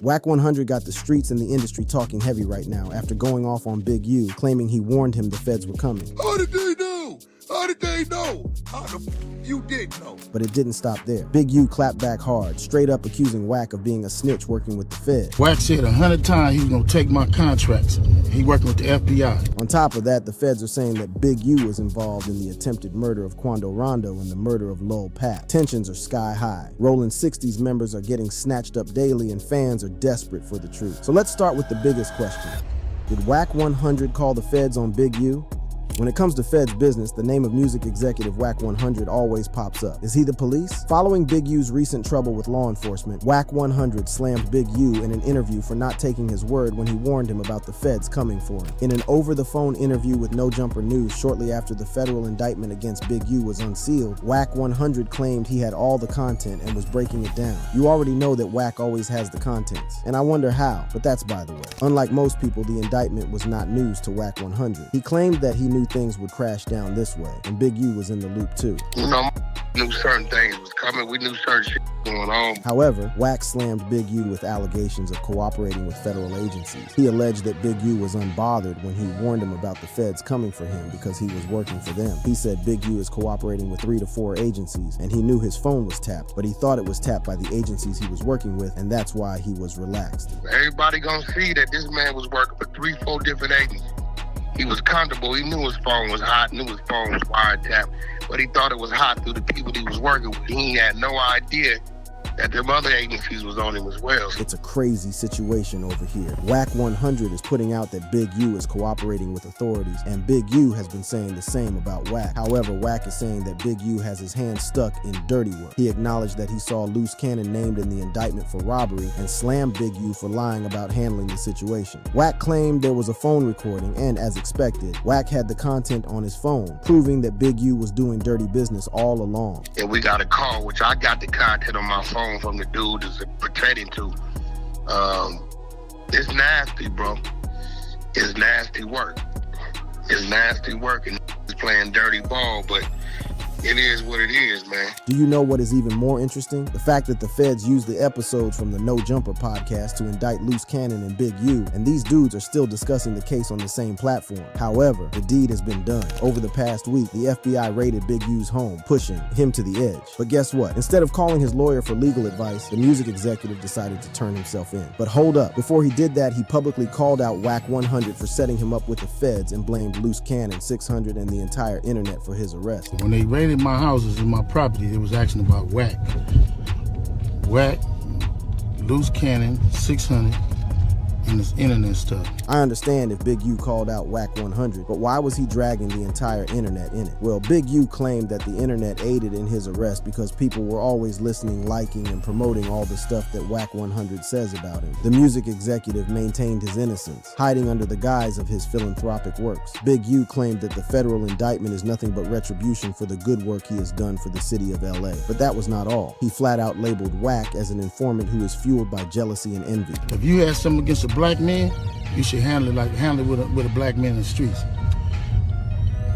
Wack 100 got the streets and the industry talking heavy right now after going off on Big U, claiming he warned him the feds were coming. How did they know? How did they know? How the you did know? But it didn't stop there. Big U clapped back hard, straight up accusing Wack of being a snitch working with the feds. Wack said 100 times he was gonna take my contracts. He working with the FBI. On top of that, the feds are saying that Big U was involved in the attempted murder of Quando Rondo and the murder of Lil Pap. Tensions are sky high. Rolling 60s members are getting snatched up daily and fans are desperate for the truth. So let's start with the biggest question. Did Wack 100 call the feds on Big U? When it comes to feds business, the name of music executive Wack 100 always pops up. Is he the police? Following Big U's recent trouble with law enforcement, Wack 100 slammed Big U in an interview for not taking his word when he warned him about the feds coming for him. In an over-the-phone interview with No Jumper News shortly after the federal indictment against Big U was unsealed, Wack 100 claimed he had all the content and was breaking it down. You already know that Wack always has the contents, and I wonder how, but that's by the way. Unlike most people, the indictment was not news to Wack 100. He claimed that he knew things would crash down this way, and Big U was in the loop too. Knew certain things was coming. We knew certain shit going on. However, Wack slammed Big U with allegations of cooperating with federal agencies. He alleged that Big U was unbothered when he warned him about the feds coming for him because he was working for them. He said Big U is cooperating with 3 to 4 agencies, and he knew his phone was tapped, but he thought it was tapped by the agencies he was working with, and that's why he was relaxed. Everybody gonna see that this man was working for 3, 4 different agencies. He was comfortable. He knew his phone was hot, knew his phone was wiretapped, but he thought it was hot through the people he was working with. He had no idea that them other agencies was on him as well. It's a crazy situation over here. Wack 100 is putting out that Big U is cooperating with authorities, and Big U has been saying the same about Wack. However, Wack is saying that Big U has his hands stuck in dirty work. He acknowledged that he saw Loose Cannon named in the indictment for robbery and slammed Big U for lying about handling the situation. Wack claimed there was a phone recording, and as expected, Wack had the content on his phone, proving that Big U was doing dirty business all along. And we got a call, which I got the content on my phone from the dude that's pertaining to. It's nasty, bro. It's nasty work. It's nasty work, and he's playing dirty ball, but it is what it is, man. Do you know what is even more interesting? The fact that the feds used the episodes from the No Jumper podcast to indict Loose Cannon and Big U, and these dudes are still discussing the case on the same platform. However, the deed has been done. Over the past week, the FBI raided Big U's home, pushing him to the edge. But guess what? Instead of calling his lawyer for legal advice, the music executive decided to turn himself in. But hold up. Before he did that, he publicly called out Wack 100 for setting him up with the feds and blamed Loose Cannon, 600, and the entire internet for his arrest. When they raided my houses and my property, they was asking about Wack. Wack, Loose Cannon, 600, and this internet stuff. I understand if Big U called out Wack 100, but why was he dragging the entire internet in it? Well, Big U claimed that the internet aided in his arrest because people were always listening, liking, and promoting all the stuff that Wack 100 says about him. The music executive maintained his innocence, hiding under the guise of his philanthropic works. Big U claimed that the federal indictment is nothing but retribution for the good work he has done for the city of LA. But that was not all. He flat out labeled Wack as an informant who is fueled by jealousy and envy. If you had something against a black man, you should handle it with a black man in the streets.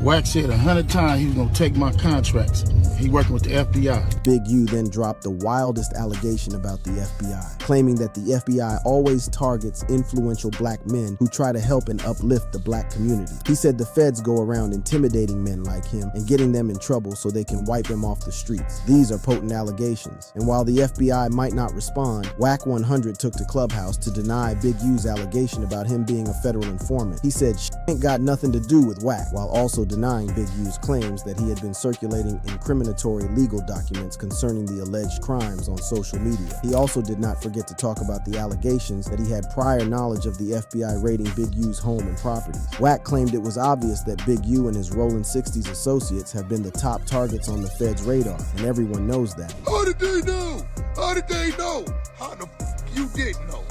Wack said 100 times he was gonna take my contracts. He working with the FBI. Big U then dropped the wildest allegation about the FBI, claiming that the FBI always targets influential black men who try to help and uplift the black community. He said the feds go around intimidating men like him and getting them in trouble so they can wipe them off the streets. These are potent allegations, and while the FBI might not respond, Wack 100 took to Clubhouse to deny Big U's allegation about him being a federal informant. He said shit ain't got nothing to do with Wack, while also denying Big U's claims that he had been circulating incriminatory legal documents concerning the alleged crimes on social media. He also did not forget to talk about the allegations that he had prior knowledge of the FBI raiding Big U's home and properties. Wack claimed it was obvious that Big U and his Rolling 60s associates have been the top targets on the feds' radar, and everyone knows that. How did they know? How did they know? How the you didn't know?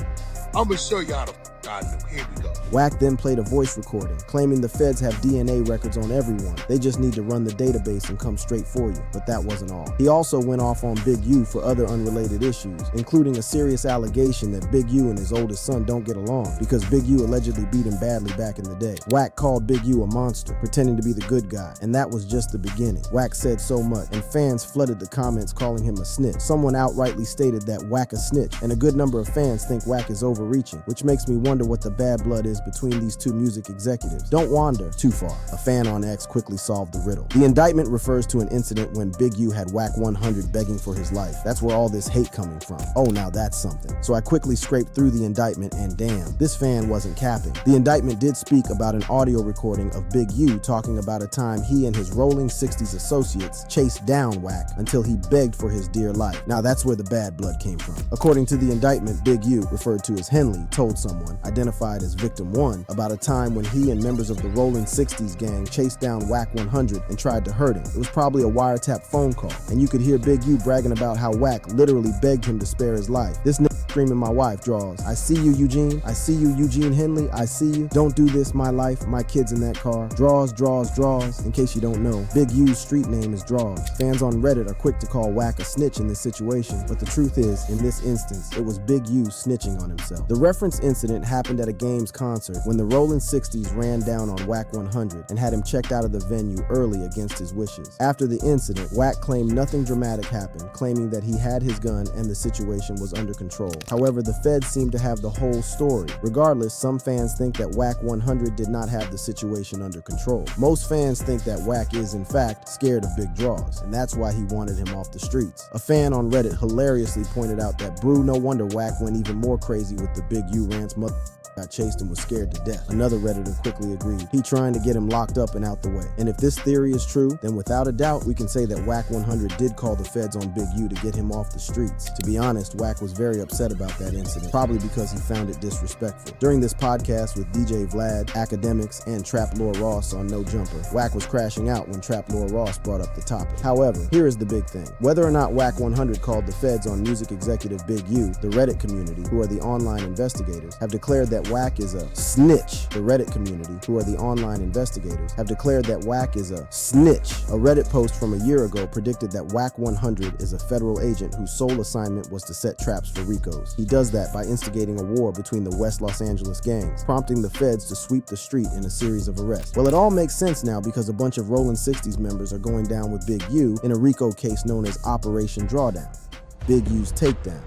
I'm gonna show you how to I knew, here we go. Wack then played a voice recording, claiming the feds have DNA records on everyone. They just need to run the database and come straight for you. But that wasn't all. He also went off on Big U for other unrelated issues, including a serious allegation that Big U and his oldest son don't get along because Big U allegedly beat him badly back in the day. Wack called Big U a monster, pretending to be the good guy, and that was just the beginning. Wack said so much, and fans flooded the comments calling him a snitch. Someone outrightly stated that Wack a snitch, and a good number of fans think Wack is overreaching, which makes me wonder what the bad blood is between these two music executives. Don't wander too far. A fan on X quickly solved the riddle. The indictment refers to an incident when Big U had Wack 100 begging for his life. That's where all this hate coming from. Oh, now that's something. So I quickly scraped through the indictment, and damn, this fan wasn't capping. The indictment did speak about an audio recording of Big U talking about a time he and his Rolling 60s associates chased down Wack until he begged for his dear life. Now that's where the bad blood came from. According to the indictment, Big U, referred to as Henley, told someone, identified as Victim 1, about a time when he and members of the Rolling 60s gang chased down Wack 100 and tried to hurt him. It was probably a wiretap phone call, and you could hear Big U bragging about how Wack literally begged him to spare his life. This nigga screaming my wife draws, "I see you, Eugene. I see you, Eugene Henley. I see you. Don't do this, my life, my kids in that car." Draws, draws, draws. In case you don't know, Big U's street name is Draws. Fans on Reddit are quick to call Wack a snitch in this situation, but the truth is, in this instance, it was Big U snitching on himself. The reference incident happened at a Games concert when the Rolling 60s ran down on Wack 100 and had him checked out of the venue early against his wishes. After the incident, Wack claimed nothing dramatic happened, claiming that he had his gun and the situation was under control. However, the feds seem to have the whole story. Regardless, some fans think that Wack 100 did not have the situation under control. Most fans think that Wack is, in fact, scared of Big Draws, and that's why he wanted him off the streets. A fan on Reddit hilariously pointed out that, "Brew, no wonder Wack went even more crazy with the Big U rants, got chased and was scared to death." Another Redditor quickly agreed. He trying to get him locked up and out the way. And if this theory is true, then without a doubt, we can say that Wack 100 did call the feds on Big U to get him off the streets. To be honest, Wack was very upset about that incident, probably because he found it disrespectful. During this podcast with DJ Vlad, Academics, and Trap Lord Ross on No Jumper, Wack was crashing out when Trap Lord Ross brought up the topic. However, here is the big thing. Whether or not Wack 100 called the feds on music executive Big U, the Reddit community, who are the online investigators, have declared that Wack is a snitch. The Reddit community, who are the online investigators, have declared that Wack is a snitch. A Reddit post from a year ago predicted that Wack 100 is a federal agent whose sole assignment was to set traps for Ricos. He does that by instigating a war between the West Los Angeles gangs, prompting the feds to sweep the street in a series of arrests. Well, it all makes sense now because a bunch of Rolling 60s members are going down with Big U in a Rico case known as Operation Drawdown, Big U's Takedown.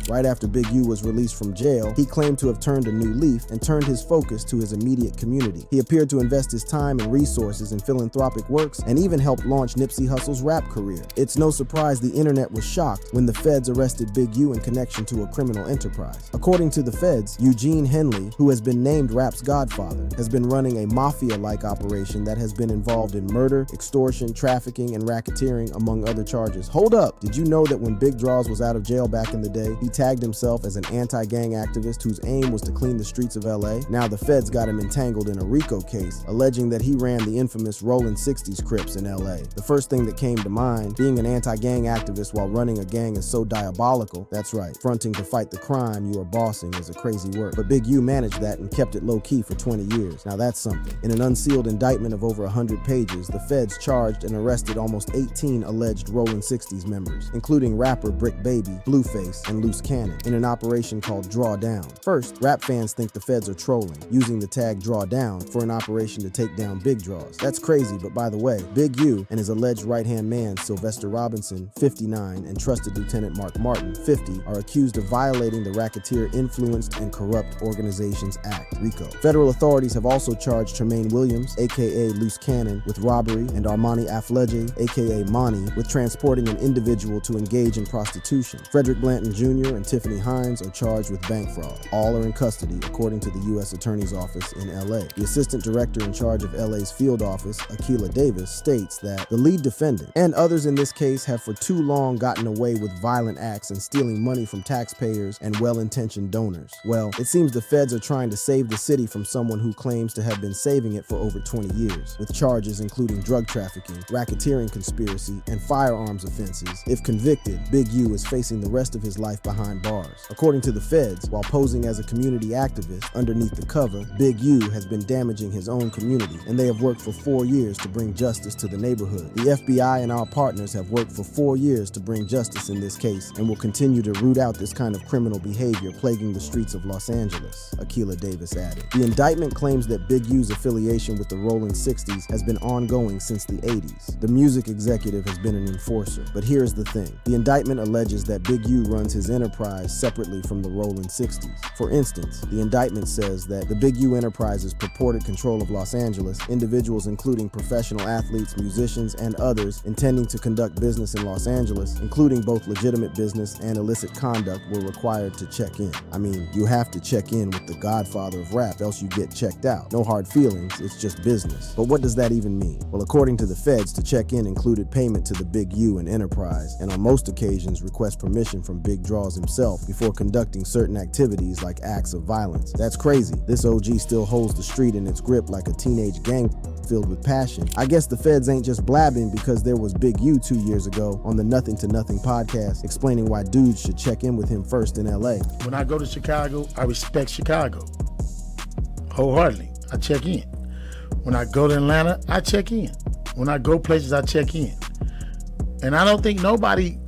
Right after Big U was released from jail, he claimed to have turned a new leaf and turned his focus to his immediate community. He appeared to invest his time and resources in philanthropic works and even helped launch Nipsey Hussle's rap career. It's no surprise the internet was shocked when the feds arrested Big U in connection to a criminal enterprise. According to the feds, Eugene Henley, who has been named rap's godfather, has been running a mafia-like operation that has been involved in murder, extortion, trafficking, and racketeering, among other charges. Hold up! Did you know that when Big Draws was out of jail back in the day, he tagged himself as an anti-gang activist whose aim was to clean the streets of LA? Now the feds got him entangled in a RICO case, alleging that he ran the infamous Rolling 60s Crips in LA. The first thing that came to mind, being an anti-gang activist while running a gang is so diabolical. That's right, fronting to fight the crime you are bossing is a crazy work. But Big U managed that and kept it low-key for 20 years. Now that's something. In an unsealed indictment of over 100 pages, the feds charged and arrested almost 18 alleged Rolling 60s members, including rapper Brick Baby, Blueface, and Loose Cannon, in an operation called Drawdown. First, rap fans think the feds are trolling, using the tag Drawdown for an operation to take down Big Draws. That's crazy, but by the way, Big U and his alleged right-hand man, Sylvester Robinson, 59, and trusted Lieutenant Mark Martin, 50, are accused of violating the Racketeer Influenced and Corrupt Organizations Act, RICO. Federal authorities have also charged Tremaine Williams, aka Loose Cannon, with robbery, and Armani Afleje, aka Monty, with transporting an individual to engage in prostitution. Frederick Blanton Jr. and Tiffany Hines are charged with bank fraud. All are in custody, according to the U.S. Attorney's Office in L.A. The assistant director in charge of L.A.'s field office, Akilah Davis, states that the lead defendant and others in this case have for too long gotten away with violent acts and stealing money from taxpayers and well-intentioned donors. Well, it seems the feds are trying to save the city from someone who claims to have been saving it for over 20 years, with charges including drug trafficking, racketeering conspiracy, and firearms offenses. If convicted, Big U is facing the rest of his life behind behind bars. According to the feds, while posing as a community activist underneath the cover, Big U has been damaging his own community, and they have worked for 4 years to bring justice to the neighborhood. The FBI and our partners have worked for 4 years to bring justice in this case and will continue to root out this kind of criminal behavior plaguing the streets of Los Angeles, Akilah Davis added. The indictment claims that Big U's affiliation with the Rolling 60s has been ongoing since the 80s. The music executive has been an enforcer. But here's the thing. The indictment alleges that Big U runs his enterprise separately from the Rolling 60s. For instance, the indictment says that the Big U Enterprise's purported control of Los Angeles, individuals including professional athletes, musicians, and others intending to conduct business in Los Angeles, including both legitimate business and illicit conduct, were required to check in. I mean, you have to check in with the godfather of rap, else you get checked out. No hard feelings, it's just business. But what does that even mean? Well, according to the feds, to check in included payment to the Big U and Enterprise, and on most occasions request permission from Big Draws himself before conducting certain activities like acts of violence. That's crazy. This OG still holds the street in its grip like a teenage gang filled with passion. I guess the feds ain't just blabbing because there was Big U 2 years ago on the Nothing to Nothing podcast explaining why dudes should check in with him first in LA. When I go to Chicago, I respect Chicago wholeheartedly. I check in. When I go to Atlanta, I check in. When I go places, I check in. And I don't think nobody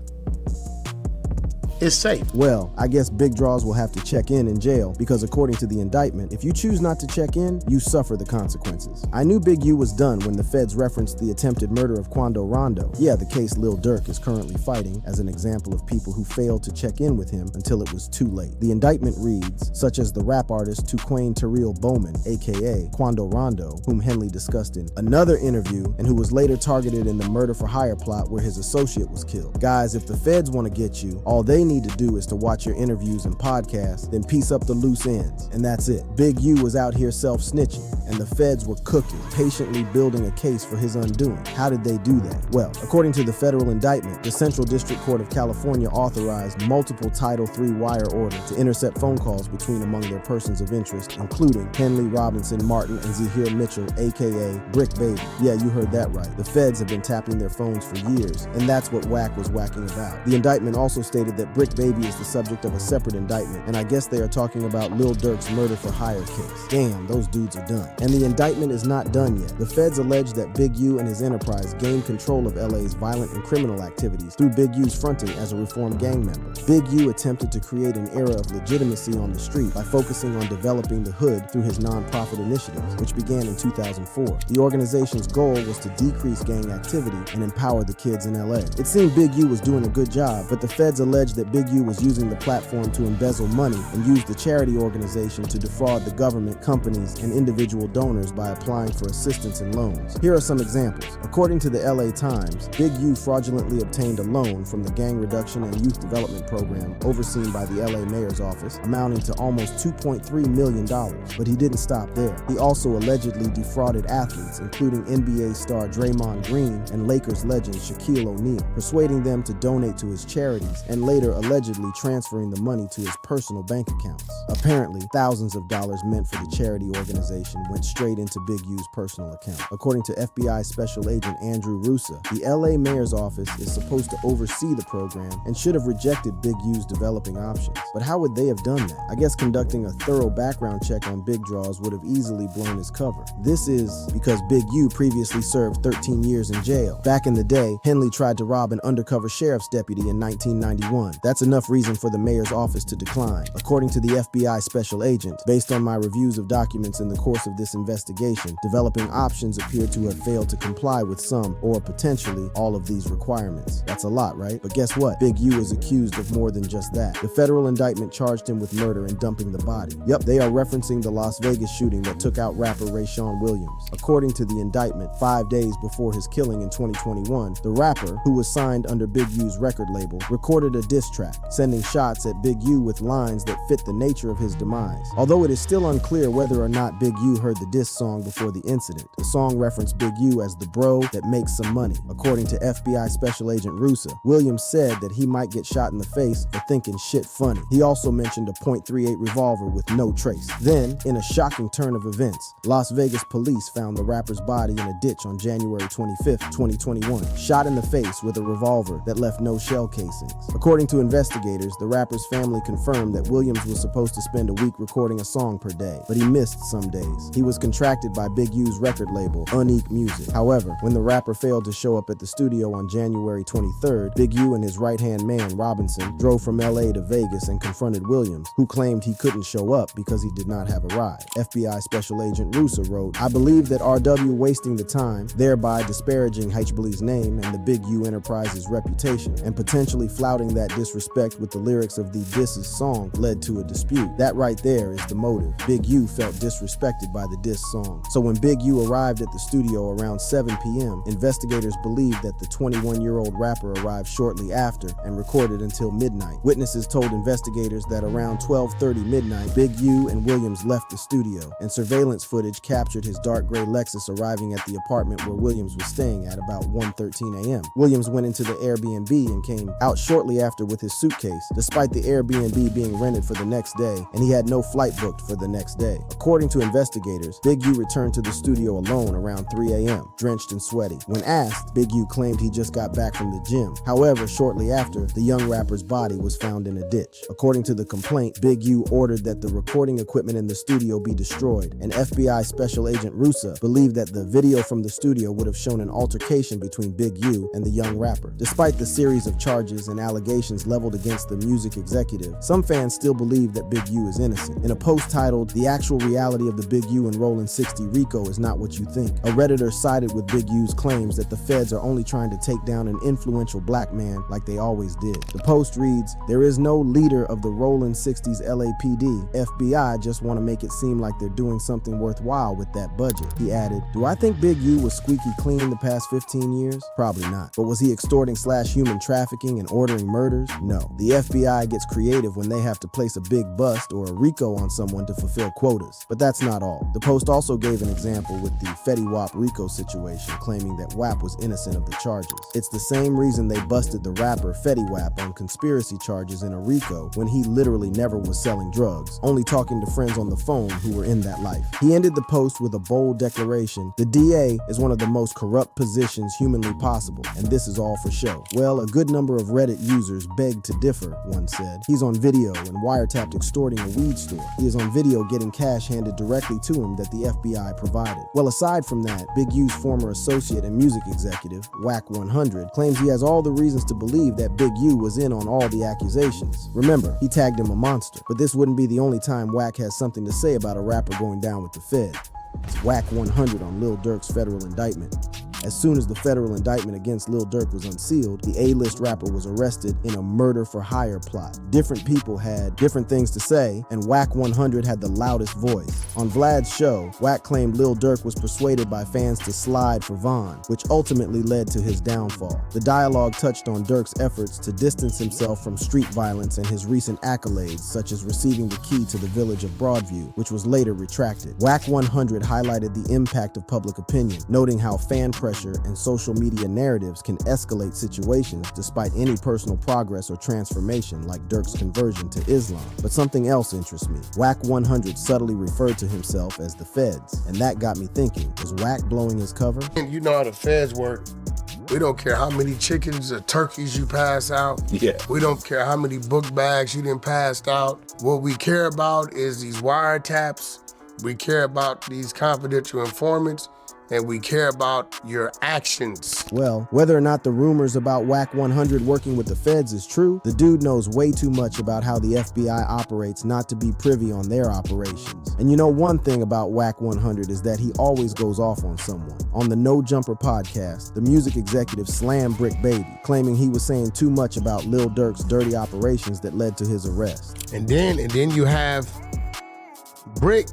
is safe. Well, I guess Big Draws will have to check in jail because according to the indictment, if you choose not to check in, you suffer the consequences. I knew Big U was done when the feds referenced the attempted murder of Quando Rondo. Yeah, the case Lil Durk is currently fighting as an example of people who failed to check in with him until it was too late. The indictment reads, such as the rap artist Tuquain Terrell Bowman, aka Quando Rondo, whom Henley discussed in another interview and who was later targeted in the murder for hire plot where his associate was killed. Guys, if the feds want to get you, all they need to do is to watch your interviews and podcasts, then piece up the loose ends, and that's it. Big U was out here self-snitching, and the feds were cooking, patiently building a case for his undoing. How did they do that? Well, according to the federal indictment, the Central District Court of California authorized multiple Title III wire orders to intercept phone calls between among their persons of interest, including Henley Robinson Martin and Zahir Mitchell, aka Brick Baby. Yeah, you heard that right. The feds have been tapping their phones for years, and that's what Wack was whacking about. The indictment also stated that Brick Baby is the subject of a separate indictment, and I guess they are talking about Lil Durk's murder for hire case. Damn, those dudes are done. And the indictment is not done yet. The feds allege that Big U and his enterprise gained control of LA's violent and criminal activities through Big U's fronting as a reformed gang member. Big U attempted to create an era of legitimacy on the street by focusing on developing the hood through his non-profit initiatives, which began in 2004. The organization's goal was to decrease gang activity and empower the kids in LA. It seemed Big U was doing a good job, but the feds allege that Big U was using the platform to embezzle money and use the charity organization to defraud the government, companies, and individual donors by applying for assistance and loans. Here are some examples. According to the LA Times, Big U fraudulently obtained a loan from the Gang Reduction and Youth Development Program overseen by the LA Mayor's office, amounting to almost $2.3 million, but he didn't stop there. He also allegedly defrauded athletes, including NBA star Draymond Green and Lakers legend Shaquille O'Neal, persuading them to donate to his charities and later allegedly transferring the money to his personal bank accounts. Apparently, thousands of dollars meant for the charity organization went straight into Big U's personal account. According to FBI Special Agent Andrew Rusa, the LA Mayor's office is supposed to oversee the program and should have rejected Big U's developing options. But how would they have done that? I guess conducting a thorough background check on Big Draws would have easily blown his cover. This is because Big U previously served 13 years in jail. Back in the day, Henley tried to rob an undercover sheriff's deputy in 1991. That's enough reason for the mayor's office to decline. According to the FBI special agent, based on my reviews of documents in the course of this investigation, developing options appear to have failed to comply with some or potentially all of these requirements. That's a lot, right? But guess what? Big U is accused of more than just that. The federal indictment charged him with murder and dumping the body. Yep, they are referencing the Las Vegas shooting that took out rapper Rayshawn Williams. According to the indictment, 5 days before his killing in 2021, the rapper, who was signed under Big U's record label, recorded a diss track, sending shots at Big U with lines that fit the nature of his demise. Although it is still unclear whether or not Big U heard the diss song before the incident, the song referenced Big U as the bro that makes some money. According to FBI Special Agent Rusa, Williams said that he might get shot in the face for thinking shit funny. He also mentioned a .38 revolver with no trace. Then, in a shocking turn of events, Las Vegas police found the rapper's body in a ditch on January 25th, 2021, shot in the face with a revolver that left no shell casings. According to investigators, the rapper's family confirmed that Williams was supposed to spend a week recording a song per day, but he missed some days. He was contracted by Big U's record label, Unique Music. However, when the rapper failed to show up at the studio on January 23rd, Big U and his right-hand man, Robinson, drove from LA to Vegas and confronted Williams, who claimed he couldn't show up because he did not have a ride. FBI Special Agent Rusa wrote, "I believe that RW wasting the time, thereby disparaging H-Bully's name and the Big U Enterprises reputation, and potentially flouting that disrespect with the lyrics of the Disses song led to a dispute. That right there is the motive. Big U felt disrespected by the diss song." So when Big U arrived at the studio around 7 p.m., investigators believe that the 21-year-old rapper arrived shortly after and recorded until midnight. Witnesses told investigators that around 12:30 midnight, Big U and Williams left the studio, and surveillance footage captured his dark gray Lexus arriving at the apartment where Williams was staying at about 1:13 a.m. Williams went into the Airbnb and came out shortly after with his suitcase, despite the Airbnb being rented for the next day, and he had no flight booked for the next day. According to investigators, Big U returned to the studio alone around 3 a.m., drenched and sweaty. When asked, Big U claimed he just got back from the gym. However, shortly after, the young rapper's body was found in a ditch. According to the complaint, Big U ordered that the recording equipment in the studio be destroyed, and FBI Special Agent Rusa believed that the video from the studio would have shown an altercation between Big U and the young rapper. Despite the series of charges and allegations leveled against the music executive, some fans still believe that Big U is innocent. In a post titled, "The Actual Reality of the Big U and Rollin' 60 Rico is Not What You Think," a Redditor sided with Big U's claims that the feds are only trying to take down an influential black man like they always did. The post reads, "There is no leader of the Rollin' 60s LAPD. FBI just want to make it seem like they're doing something worthwhile with that budget." He added, "Do I think Big U was squeaky clean the past 15 years? Probably not. But was he extorting / human trafficking and ordering murders? No. The FBI gets creative when they have to place a big bust or a RICO on someone to fulfill quotas. But that's not all." The Post also gave an example with the Fetty Wap RICO situation, claiming that Wap was innocent of the charges. It's the same reason they busted the rapper Fetty Wap on conspiracy charges in a RICO when he literally never was selling drugs, only talking to friends on the phone who were in that life. He ended the post with a bold declaration, "The DA is one of the most corrupt positions humanly possible, and this is all for show." Well, a good number of Reddit users begged to differ, one said. "He's on video and wiretapped extorting a weed store. He is on video getting cash handed directly to him that the FBI provided." Well, aside from that, Big U's former associate and music executive, Wack 100, claims he has all the reasons to believe that Big U was in on all the accusations. Remember, he tagged him a monster, but this wouldn't be the only time Wack has something to say about a rapper going down with the Fed. It's Wack 100 on Lil Durk's federal indictment. As soon as the federal indictment against Lil Durk was unsealed, the A-list rapper was arrested in a murder-for-hire plot. Different people had different things to say, and Wack 100 had the loudest voice. On Vlad's show, Wack claimed Lil Durk was persuaded by fans to slide for Von, which ultimately led to his downfall. The dialogue touched on Durk's efforts to distance himself from street violence and his recent accolades, such as receiving the key to the village of Broadview, which was later retracted. Wack 100 highlighted the impact of public opinion, noting how fan pressure and social media narratives can escalate situations despite any personal progress or transformation, like Durk's conversion to Islam. But something else interests me. Wack 100 subtly referred to himself as the Feds, and that got me thinking, is Wack blowing his cover? And you know how the Feds work. We don't care how many chickens or turkeys you pass out. Yeah. We don't care how many book bags you done passed out. What we care about is these wiretaps. We care about these confidential informants. And we care about your actions. Well, whether or not the rumors about Wack 100 working with the Feds is true, the dude knows way too much about how the FBI operates not to be privy on their operations. And you know one thing about Wack 100 is that he always goes off on someone. On the No Jumper podcast, the music executive slammed Brick Baby, claiming he was saying too much about Lil Durk's dirty operations that led to his arrest. And then you have Brick.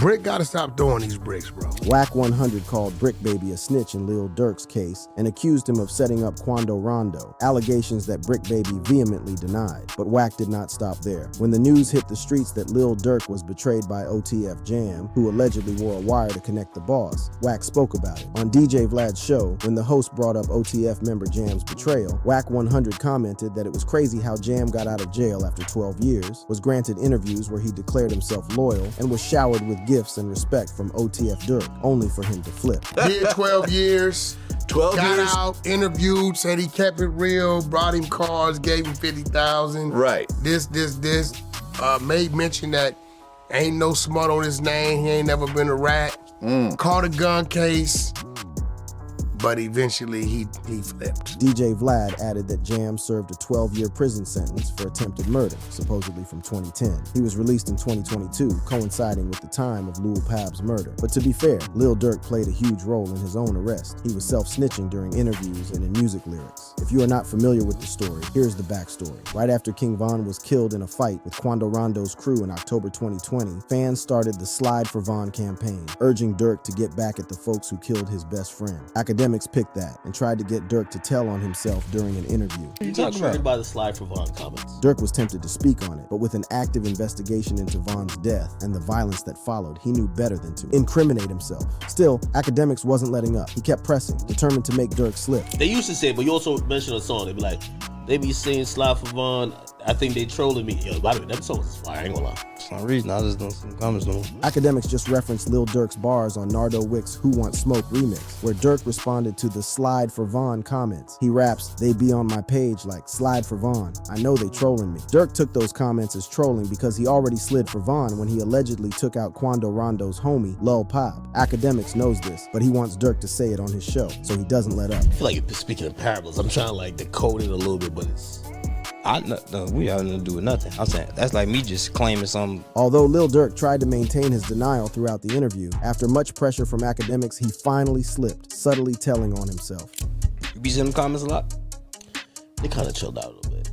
Brick gotta stop throwing these bricks, bro. Wack 100 called Brick Baby a snitch in Lil Durk's case and accused him of setting up Quando Rondo, allegations that Brick Baby vehemently denied. But Wack did not stop there. When the news hit the streets that Lil Durk was betrayed by OTF Jam, who allegedly wore a wire to connect the boss, Wack spoke about it. On DJ Vlad's show, when the host brought up OTF member Jam's betrayal, Wack 100 commented that it was crazy how Jam got out of jail after 12 years, was granted interviews where he declared himself loyal, and was showered with gifts and respect from OTF Dirk, only for him to flip. Did 12 years. 12 got years. out, interviewed, said he kept it real, brought him cars, gave him 50,000. Right. This. Made mention that ain't no smut on his name. He ain't never been a rat. Caught a gun case. But eventually he flipped. DJ Vlad added that Jam served a 12-year prison sentence for attempted murder, supposedly from 2010. He was released in 2022, coinciding with the time of Lil Pab's murder. But to be fair, Lil Durk played a huge role in his own arrest. He was self-snitching during interviews and in music lyrics. If you are not familiar with the story, here's the backstory. Right after King Von was killed in a fight with Quando Rondo's crew in October 2020, fans started the Slide for Von campaign, urging Durk to get back at the folks who killed his best friend. Academics picked that and tried to get Durk to tell on himself during an interview. You got triggered by the Slide for Von comments. Durk was tempted to speak on it, but with an active investigation into Von's death and the violence that followed, he knew better than to incriminate himself. Still, Academics wasn't letting up. He kept pressing, determined to make Durk slip. They used to say, but you also mentioned a song. They be like, they be saying Slide for Von. I think they trolling me. Yo, by the way, that song is fire. I ain't gonna lie. For some reason, I just don't see the comments no more. Academics just referenced Lil Durk's bars on Nardo Wick's Who Wants Smoke remix, where Durk responded to the Slide for Von comments. He raps, "They be on my page like Slide for Von. I know they trolling me." Durk took those comments as trolling because he already slid for Von when he allegedly took out Quando Rondo's homie, Lil Pab. Academics knows this, but he wants Durk to say it on his show, so he doesn't let up. I feel like you're speaking in parables. I'm trying to like decode it a little bit, but it's... No, we have nothing to do with nothing. I'm saying that's like me just claiming something. Although Lil Durk tried to maintain his denial throughout the interview, after much pressure from Academics, he finally slipped, subtly telling on himself. You be seeing the comments a lot? They kind of chilled out a little bit.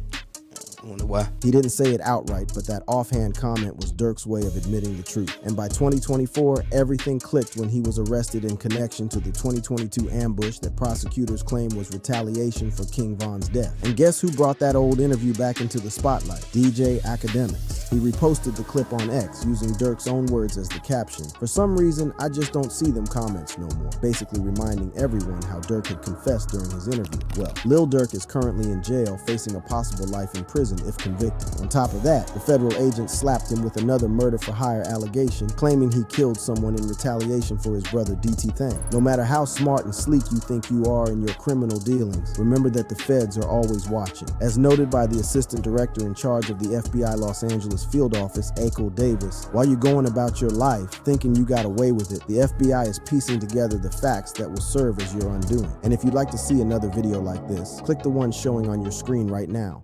I wonder why. He didn't say it outright, but that offhand comment was Durk's way of admitting the truth. And by 2024, everything clicked when he was arrested in connection to the 2022 ambush that prosecutors claim was retaliation for King Von's death. And guess who brought that old interview back into the spotlight? DJ Academics. He reposted the clip on X using Durk's own words as the caption. For some reason, I just don't see them comments no more, basically reminding everyone how Durk had confessed during his interview. Well, Lil Durk is currently in jail facing a possible life in prison if convicted. On top of that, the federal agent slapped him with another murder for hire allegation, claiming he killed someone in retaliation for his brother DT Thang. No matter how smart and sleek you think you are in your criminal dealings, remember that the feds are always watching. As noted by the assistant director in charge of the FBI Los Angeles field office, Akil Davis, while you're going about your life thinking you got away with it, the FBI is piecing together the facts that will serve as your undoing. And if you'd like to see another video like this, click the one showing on your screen right now.